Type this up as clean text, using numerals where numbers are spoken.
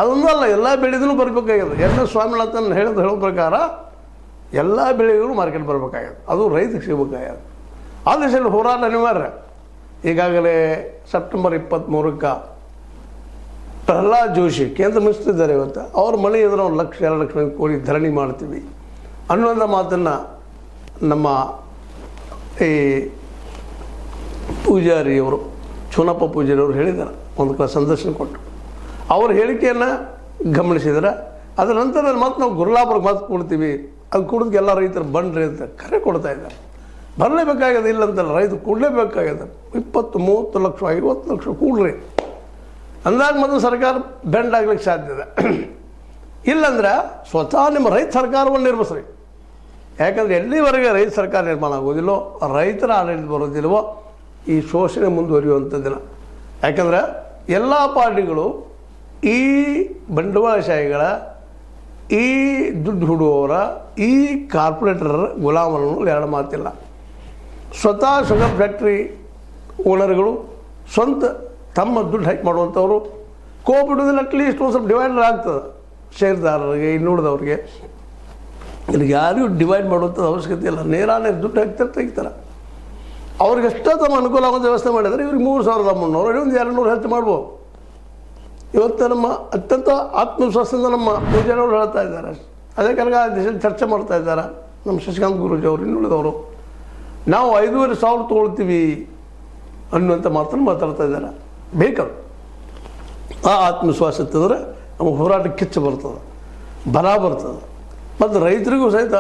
ಅದೊಂದು ಅಲ್ಲ, ಎಲ್ಲ ಬೆಳೆದೂ ಬರಬೇಕಾಗ್ಯದ. ಎನ್ ಎಸ್ ಸ್ವಾಮಿನಾಥನ್ ಹೇಳೋ ಪ್ರಕಾರ ಎಲ್ಲ ಬೆಳೆಗಳು ಮಾರ್ಕೆಟ್ ಬರಬೇಕಾಗ್ಯದ, ಅದು ರೈತಕ್ಕೆ ಸಿಗಬೇಕಾಗ್ಯದ. ಆ ದಿಶೆಯಲ್ಲಿ ಹೋರಾಟ ಅನಿವಾರ್ಯ. ಈಗಾಗಲೇ ಸೆಪ್ಟೆಂಬರ್ 23ಕ್ಕೆ ಪ್ರಹ್ಲಾದ್ ಜೋಶಿ ಕೇಂದ್ರ ಮಿನಿಸ್ಟರ್ ಇದ್ದಾರೆ. ಇವತ್ತು ಅವ್ರ ಮನೆ ಎದುರು 1 ಲಕ್ಷ 2 ಲಕ್ಷ ಕೋಟಿ ಧರಣಿ ಮಾಡ್ತೀವಿ ಅನ್ನುವಂಥ ಮಾತನ್ನು ನಮ್ಮ ಈ ಪೂಜಾರಿಯವರು, ಚುನಪ್ಪ ಪೂಜಾರಿಯವರು ಹೇಳಿದ್ದಾರೆ. ಒಂದು ಸಂದರ್ಶನ ಕೊಟ್ಟು ಅವ್ರ ಹೇಳಿಕೆಯನ್ನು ಗಮನಿಸಿದ್ರೆ ಅದರ ನಂತರ ಮತ್ತೆ ನಾವು ಗುರುಲಾಪುರಕ್ಕೆ ಮಾತು ಕೊಡ್ತೀವಿ, ಅದು ಕೊಡೋದಕ್ಕೆ ಎಲ್ಲ ರೈತರು ಬಂಡ್ರಿ ಅಂತ ಕರೆ ಕೊಡ್ತಾ ಇದ್ದಾರೆ. ಬರಲೇಬೇಕಾಗ್ಯದ, ಇಲ್ಲಂತಲ್ಲ, ರೈತರು ಕೊಡಲೇಬೇಕಾಗ್ಯದ. 20, 30 ಲಕ್ಷ 50 ಲಕ್ಷ ಕೂಡ್ರಿ ಅಂದಾಗ ಮೊದಲು ಸರ್ಕಾರ ಬೆಂಡ್ ಆಗ್ಲಿಕ್ಕೆ ಸಾಧ್ಯ ಇದೆ. ಇಲ್ಲಂದ್ರೆ ಸ್ವತಃ ನಿಮ್ಮ ರೈತ ಸರ್ಕಾರವನ್ನು ನಿರ್ಮಿಸ್ರಿ. ಯಾಕಂದರೆ ಎಲ್ಲಿವರೆಗೆ ರೈತ ಸರ್ಕಾರ ನಿರ್ಮಾಣ ಆಗೋದಿಲ್ಲೋ, ರೈತರ ಆಡಳಿತ ಬರೋದಿಲ್ವೋ, ಈ ಶೋಷಣೆ ಮುಂದುವರಿಯುವಂಥದ್ದಿಲ್ಲ. ಯಾಕಂದರೆ ಎಲ್ಲ ಪಾರ್ಟಿಗಳು ಈ ಬಂಡವಾಳಶಾಹಿಗಳ, ಈ ದುಡ್ಡು ಹುಡುವವರ, ಈ ಕಾರ್ಪೊರೇಟರ್ ಗುಲಾಮರನ್ನು ಎರಡು ಮಾತಿಲ್ಲ. ಸ್ವತಃ ಶುಗರ್ ಫ್ಯಾಕ್ಟ್ರಿ ಓನರ್ಗಳು ಸ್ವಂತ ತಮ್ಮ ದುಡ್ಡು ಹೈಕ್ ಮಾಡುವಂಥವ್ರು ಕೋಬಿಡೋದಿಲ್ಲ. ಅಟ್ಲೀಸ್ಟ್ ಒಂದು ಸ್ವಲ್ಪ ಡಿವೈಡರ್ ಆಗ್ತದೆ ಷೇರ್ದಾರರಿಗೆ, ಇನ್ನುಳಿದವ್ರಿಗೆ. ಇಲ್ಲಿ ಯಾರಿಗೂ ಡಿವೈಡ್ ಮಾಡುವಂಥದ್ದು ಅವಶ್ಯಕತೆ ಇಲ್ಲ. ನೇರ ದುಡ್ಡು ಹಾಕ್ತಾರೆ, ತೆಗಿತಾರೆ. ಅವ್ರಿಗೆ ಎಷ್ಟೋ ತಮ್ಮ ಅನುಕೂಲ ಆಗುವಂಥ ವ್ಯವಸ್ಥೆ ಮಾಡಿದರೆ ಇವ್ರಿಗೆ 3,300 ಒಂದು 200 ಹೆಚ್ಚು ಮಾಡ್ಬೋದು. ಇವತ್ತು ನಮ್ಮ ಅತ್ಯಂತ ಆತ್ಮವಿಶ್ವಾಸದಿಂದ ನಮ್ಮ ಪೂಜಾರವರು ಹೇಳ್ತಾ ಇದ್ದಾರೆ. ಅದೇ ಕಾರಣ ದಿಶೆಯಲ್ಲಿ ಚರ್ಚೆ ಮಾಡ್ತಾ ಇದ್ದಾರೆ ನಮ್ಮ ಶಶಿಕಾಂತ್ ಗುರೂಜಿ ಅವರು, ಇನ್ನುಳಿದವರು. ನಾವು 5,500 ತೊಗೊಳ್ತೀವಿ ಅನ್ನುವಂಥ ಮಾತನ್ನು ಮಾತಾಡ್ತಾ ಇದ್ದಾರೆ. ಬೇಕದು ಆ ಆತ್ಮವಿಶ್ವಾಸ ಇತ್ತಂದರೆ ನಮ್ಮ ಹೋರಾಟ ಕಿಚ್ಚು ಬರ್ತದೆ, ಬಲ ಬರ್ತದೆ. ಮತ್ತು ರೈತರಿಗೂ ಸಹಿತ